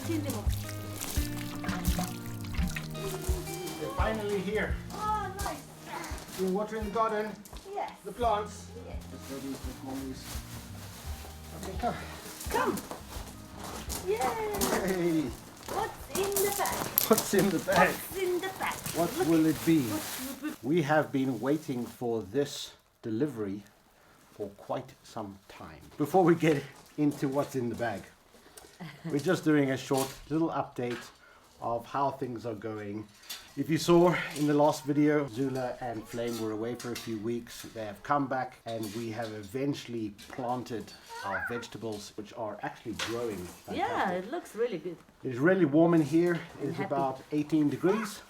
They're finally here. Oh, nice. Been watering the garden, Yes. the plants. Yes. Just ready for mommies. Okay, come. Come. Yay. Hey, What's in the bag? what's in the bag? What's in the bag? What Look will at- it be? what would We have been waiting for this delivery for quite some time. Before we get into what's in the bag, we're just doing a short little update of how things are going. If you saw in the last video, Zula and Flame were away for a few weeks. They have come back and we have eventually planted our vegetables, which are actually growing Yeah, fantastic. it looks really good. It's really warm in here. It's happy. about 18 degrees.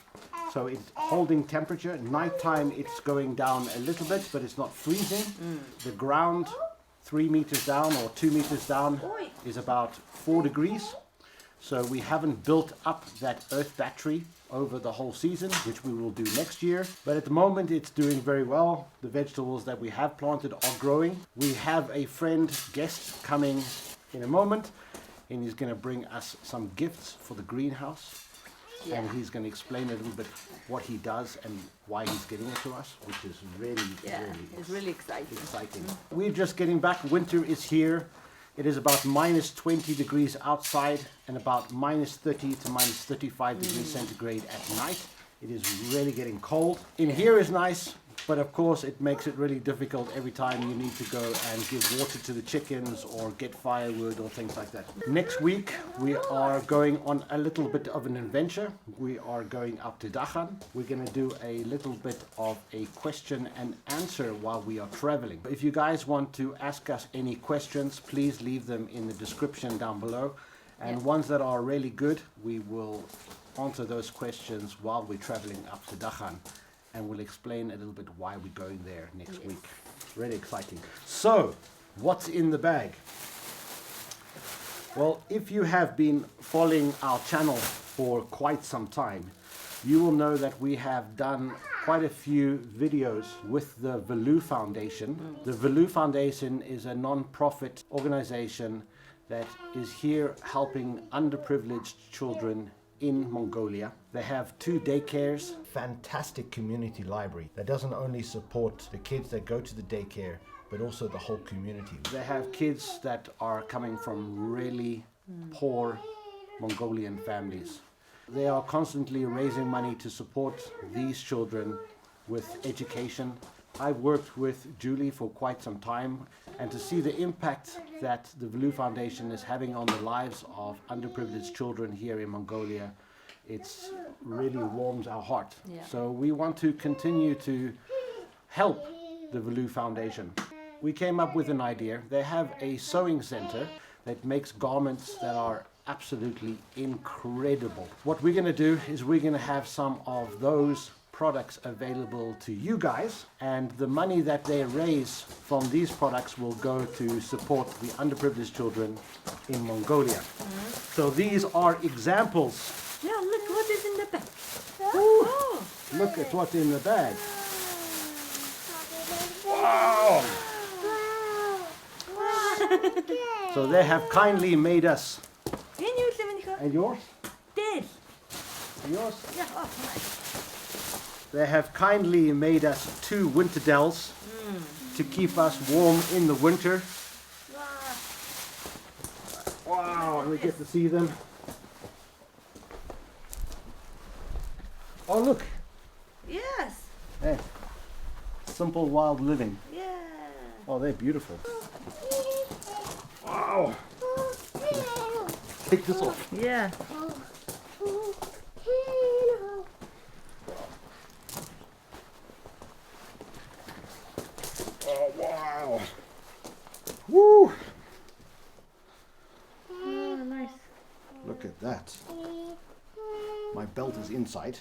So it's holding temperature. Nighttime it's going down a little bit, but it's not freezing. The ground 3 meters down or 2 meters down Oi. is about 4 degrees. So we haven't built up that earth battery over the whole season, which we will do next year. But at the moment it's doing very well. The vegetables that we have planted are growing. We have a friend guest coming in a moment, and he's going to bring us some gifts for the greenhouse. Yeah. And he's going to explain a little bit what he does and why he's giving it to us, which is really, Yeah, really it's really exciting. exciting. We're just getting back. Winter is here. It is about minus 20 degrees outside and about minus 30 to minus 35 degrees centigrade at night. It is really getting cold. In here is nice, but of course it makes it really difficult every time you need to go and give water to the chickens or get firewood or things like that. Next week we are going on a little bit of an adventure. We are going up to 𝐑𝐴𝐴. We're going to do a little bit of a question and answer while we are traveling. If you guys want to ask us any questions, please leave them in the description down below. And Yeah. ones that are really good, we will answer those questions while we're traveling up to 𝐑𝐴𝐴. And we'll explain a little bit why we're going there next Yes. week. Really exciting. So, what's in the bag? Well, if you have been following our channel for quite some time, you will know that we have done quite a few videos with the Velu Foundation. The Velu Foundation is a non-profit organization that is here helping underprivileged children in Mongolia. They have 2 daycares, fantastic community library that doesn't only support the kids that go to the daycare, but also the whole community. They have kids that are coming from really poor Mongolian families. They are constantly raising money to support these children with education. I've worked with Julie for quite some time, and to see the impact that the Velu Foundation is having on the lives of underprivileged children here in Mongolia, it's really warms our heart. Yeah. So we want to continue to help the Velu Foundation. We came up with an idea. They have a sewing center that makes garments that are absolutely incredible. What we're going to do is we're going to have some of those products available to you guys, and the money that they raise from these products will go to support the underprivileged children in Mongolia. So these are examples. Yeah, look what is in the bag. Ooh, Oh. look at what's in the bag. Wow! So they have kindly made us. And yours? This. And yours? Yeah, oh, nice. They have kindly made us 2 winter dells to keep us warm in the winter. Wow, and we get to see them. Oh, look. Yes. Hey, simple wild living. Yeah. Oh, they're beautiful. Wow. Take this off. Yeah. Oh, wow. Woo. Oh, nice. Look at that. My belt is inside.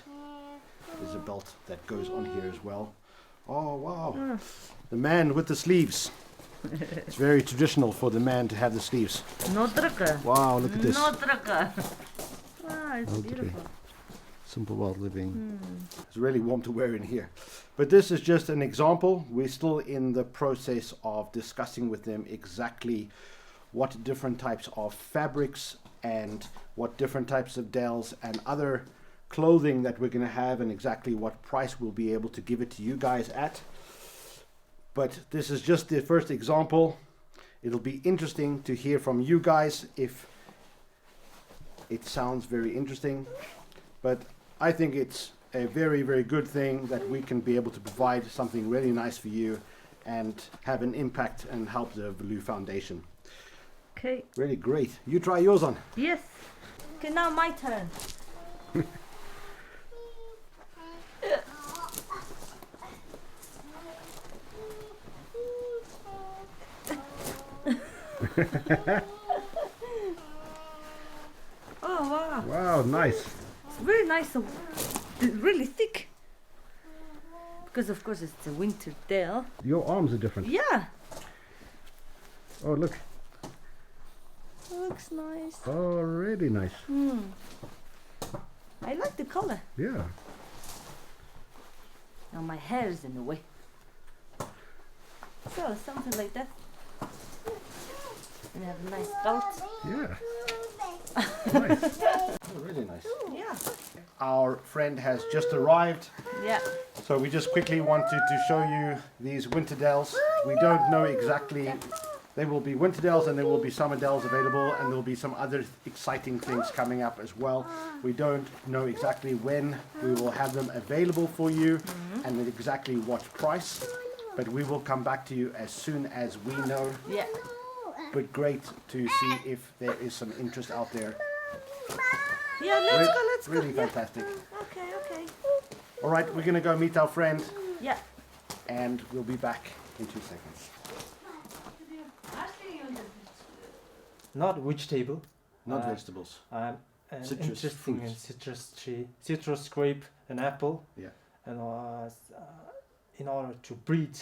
There's a belt that goes on here as well. Oh, wow. The man with the sleeves. It's very traditional for the man to have the sleeves. Notraka. Wow, look at this. Notraka. Wow, it's Okay. beautiful. Simple wild living. It's really warm to wear in here. But this is just an example. We're still in the process of discussing with them exactly what different types of fabrics and what different types of dells and other clothing that we're going to have and exactly what price we'll be able to give it to you guys at. But this is just the first example. It'll be interesting to hear from you guys if it sounds very interesting, but I think it's a very, very good thing that we can be able to provide something really nice for you and have an impact and help the Velu Foundation. Okay. Really great. You try yours on. Yes. Okay, now my turn. Oh wow. Wow, nice. It's very nice. It's really thick. Because of course it's a winter dell. Your arms are different. Yeah. Oh, look. Looks nice. Oh, really nice. I like the color. Yeah. Now my hair is in the way. So something like that. And have a nice belt. Yeah. Nice. Oh, really nice. Yeah. Our friend has just arrived, Yeah. so we just quickly wanted to show you these winter dells. We don't know exactly. There will be winter dells and there will be summer dells available, and there will be some other exciting things coming up as well. We don't know exactly when we will have them available for you and at exactly what price, but we will come back to you as soon as we know. Yeah. But great to see if there is some interest out there. Yeah, let's go. Really Yeah. fantastic. Okay. All right, we're going to go meet our friend Yeah. and we'll be back in 2 seconds. Not vegetable. Not vegetables. An Citrus interesting fruits. and citrus tree, citrus grape, and apple. Yeah. And in order to breed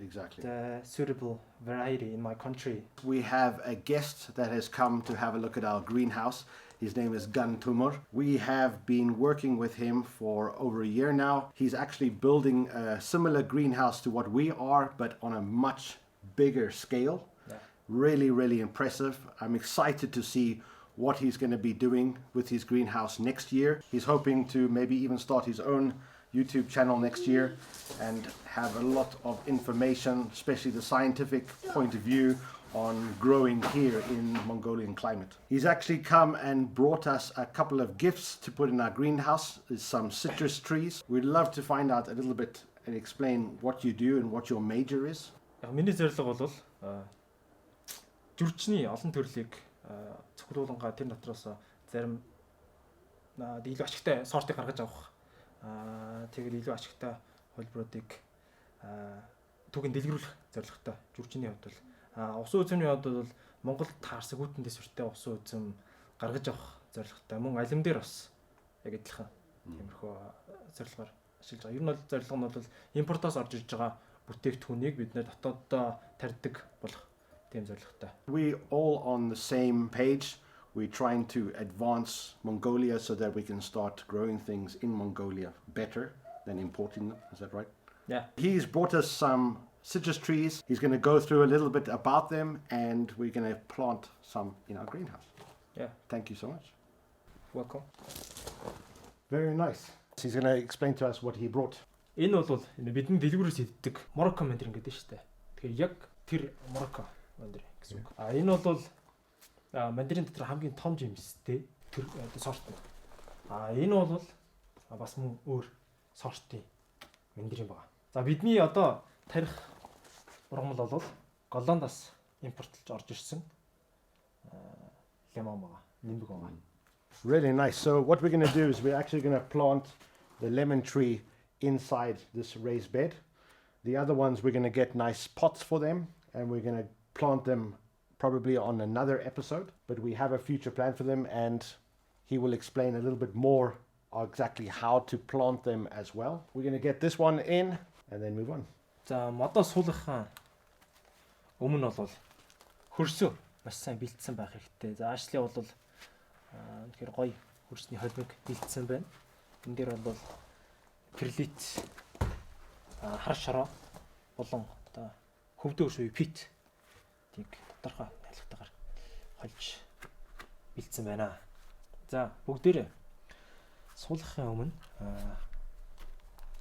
Exactly. the suitable variety in my country. We have a guest that has come to have a look at our greenhouse. His name is Gantumur. We have been working with him for over a year now. He's actually building a similar greenhouse to what we are, but on a much bigger scale. Yeah. Really, really impressive. I'm excited to see what he's going to be doing with his greenhouse next year. He's hoping to maybe even start his own YouTube channel next year and have a lot of information, especially the scientific point of view on growing here in Mongolian climate. He's actually come and brought us a couple of gifts to put in our greenhouse. There's some citrus trees. We'd love to find out a little bit and explain what you do and what your major is. Яг миний зорилго бол жүрчний олон төрлийг цуглуулангаа тэр дотроос зарим илүү ашигтай сортыг гаргаж авах. Тэгээд илүү ашигтай хөлбөрүүдийг түүгийн дэлгэрүүлэх зорилготой жүрчний хувьд бол усан үзмийн хувьд бол Монголд таарсан хүйтэн дэсвэртэй усан үзм гаргаж авах зорилготой. Мөн алим дээр бас яг адилхан тиймэрхүү зорилгоор ашиглаж байгаа. Ер нь бол зорилго нь бол импортоос орж ирж байгаа бүтээгдэхүүнийг бид нэ дотооддоо тарьдаг болох тийм зорилготой. We all on the same page. We're trying to advance Mongolia so that we can start growing things in Mongolia better than importing them. Is that right? Yeah. He's brought us some citrus trees. He's going to go through a little bit about them and we're going to plant some in our greenhouse. Yeah. Thank you so much. Welcome. Very nice. He's going to explain to us what he brought. Энэ бол бидний дэлгүүрээс иддэг Morocco мандарин гэдэг шүү дээ. Тэгэхээр яг тэр Morocco мандарин гэсэн үг. Энэ бол мандарин дотор хамгийн том жимстэй тэр сорт. Энэ бол бас мөн өөр сортын мандарин байгаа. За бидний одоо тарих ургамал бол Голландаас импортлж орж ирсэн лемон байгаа. Нимбэг байгаа. Really nice. So what we're going to do is we're actually going to plant the lemon tree inside this raised bed. The other ones we're going to get nice pots for them and we're going to plant them probably on another episode, but we have a future plan for them and he will explain a little bit more exactly how to plant them as well. We're going to get this one in and then move on. За модоо суулгахаа өмнө бол хөрсөө маш сайн бэлдсэн байх хэрэгтэй. За аашлий бол тэгэхээр гоё хөрсний холбог бэлдсэн байна. Энэ дээр бол перлит хар шороо болон одоо хөвдөө шүй пит тийг тодорхой найлгатаагаар холж бэлдсэн байна. За бүгдээрээ суулгахын өмнө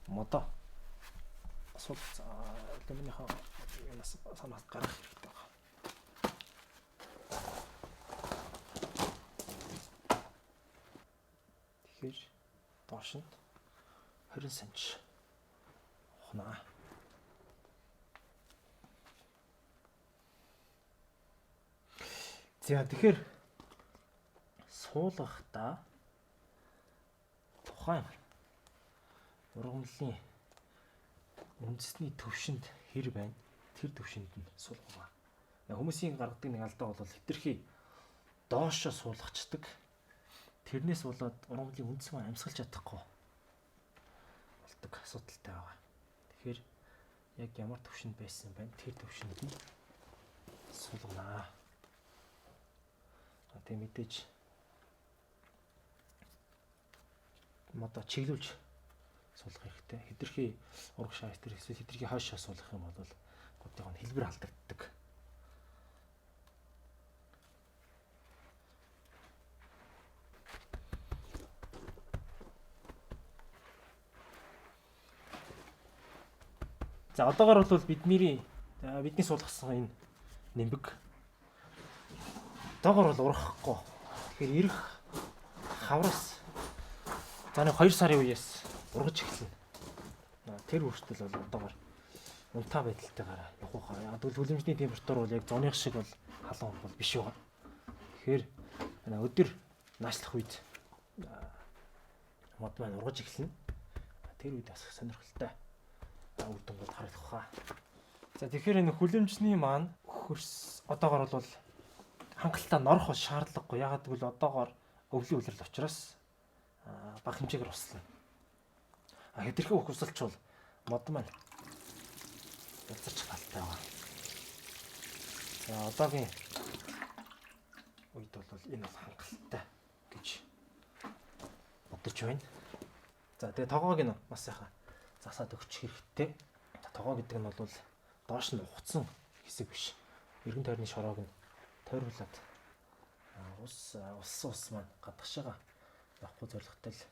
модоо суулгах лемонийхоо юунаас санаад гаргах хэрэгтэй байна. Тэгэхээр доош нь 20 см ухнаа. За тэгэхээр суулгахдаа тухайн ургамлын үндэсний төвшөнд хэр байна? Тэр төвшөнд нь суулгаа. Хүмүүсийн гаргадаг нэг алдаа бол хэтэрхий доошоо суулгачдаг. Тэрнээс болоод ургамлын үндэс маань амьсгалж чадахгүй болдог асуудалтай байгаа. Тэгэхээр яг ямар төвшөнд байсан байна? Тэр төвшөнд нь суулгана. Тэг мэдээж модоо чиглүүлж суулгах хэрэгтэй. Хэтэрхий урагшаа эсвэл хэтэрхий хойшоо суулгах юм бол гудыг нь хэлбэр алдагддаг. За одоогор бол бидний суулгасан энэ нимбэг доогор бол урахгүй. Тэгэхээр ирэх хавраас за нэг 2 сарын үеэс ургаж эхэлнэ. Тэр хүртэл бол одоогор унтаа байдалтайгаар явах уу. Яг үлэмжний температур бол яг зуных шиг бол халуун бол биш байгаа. Тэгэхээр өдөр наашлах үед мод маань ургаж эхэлнэ. Тэр үед бас сонирхолтой үр дүн гарах хаа. За тэгэхээр энэ хүлэмжний маань хөрс одоогор бол хангалттай норох бол шаардлагагүй. Ягаад гэвэл одоогоор өвлийн үлрэл учраас бага хэмжээгээр услана. Хэтэрхий усалчвал мод маань ялцарч талтай байгаа. За одоогийн үед бол энэ бол хангалттай гэж бодож байна. За тэгээ тогоог нь бас яхаа засаад өгчих хэрэгтэй. Тогоо гэдэг нь бол доош нь ухцсан хэсэг биш. Эргэн тойрны шороог нь тойруулаад ус маань гадагшаага явахгүй зорилготой л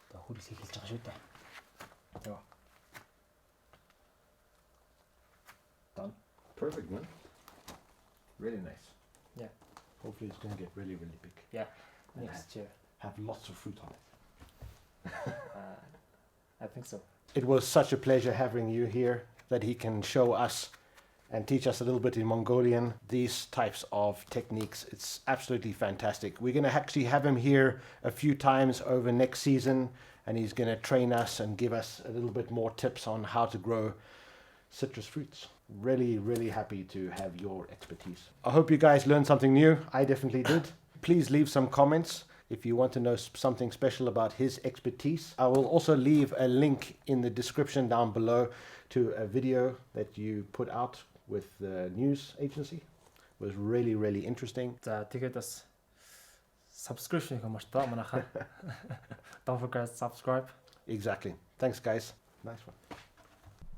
одоо хөрөл хийлж байгаа шүү дээ. Тэгээ. Done. Perfect, man. Really nice. Yeah. Hopefully it's going to get really, really big. Yeah. Next year. Have lots of fruit on it. I think so. It was such a pleasure having you here, that he can show us and teach us a little bit in Mongolian these types of techniques. It's absolutely fantastic. We're going to actually have him here a few times over next season, and he's going to train us and give us a little bit more tips on how to grow citrus fruits. Really, really happy to have your expertise. I hope you guys learned something new. I definitely did. Please leave some comments if you want to know something special about his expertise. I will also leave a link in the description down below to a video that you put out with the news agency. It was really, really interesting. За тэгээд бас subscription гэмэртэй манайхаа. Don't forget to subscribe. Exactly. Thanks, guys. Nice one.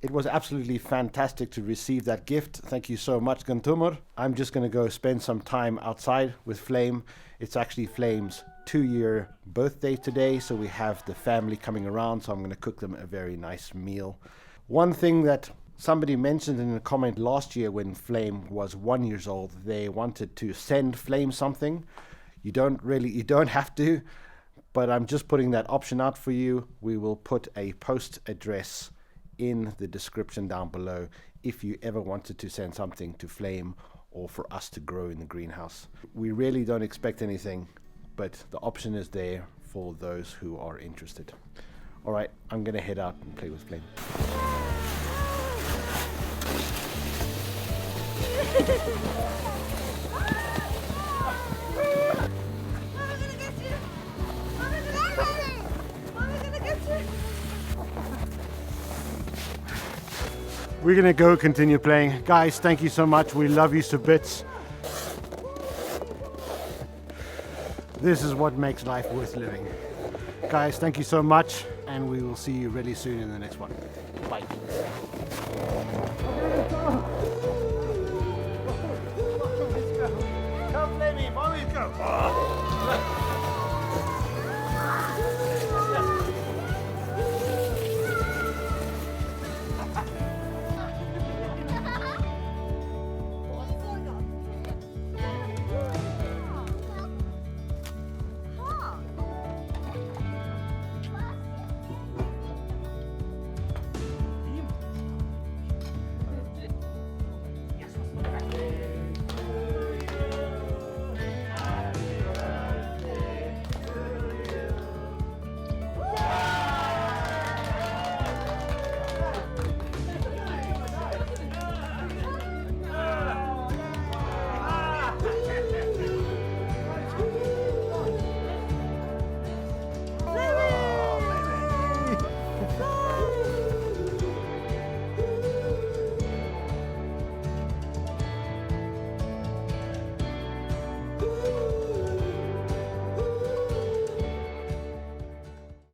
It was absolutely fantastic to receive that gift. Thank you so much, Gantumur. I'm just going to go spend some time outside with Flame. It's actually Flame's 2-year birthday today, so we have the family coming around, so I'm going to cook them a very nice meal. One thing that somebody mentioned in a comment last year when Flame was 1 year old, they wanted to send Flame something. You don't have to, but I'm just putting that option out for you. We will put a post address in the description down below if you ever wanted to send something to Flame or for us to grow in the greenhouse. We really don't expect anything, but the option is there for those who are interested. All right, I'm going to head out and play with Flame. We're going to go continue playing. Guys, thank you so much. We love you to bits. This is what makes life worth living. Guys, thank you so much, and we will see you really soon in the next one. Bye. Come play me, Mommy, go.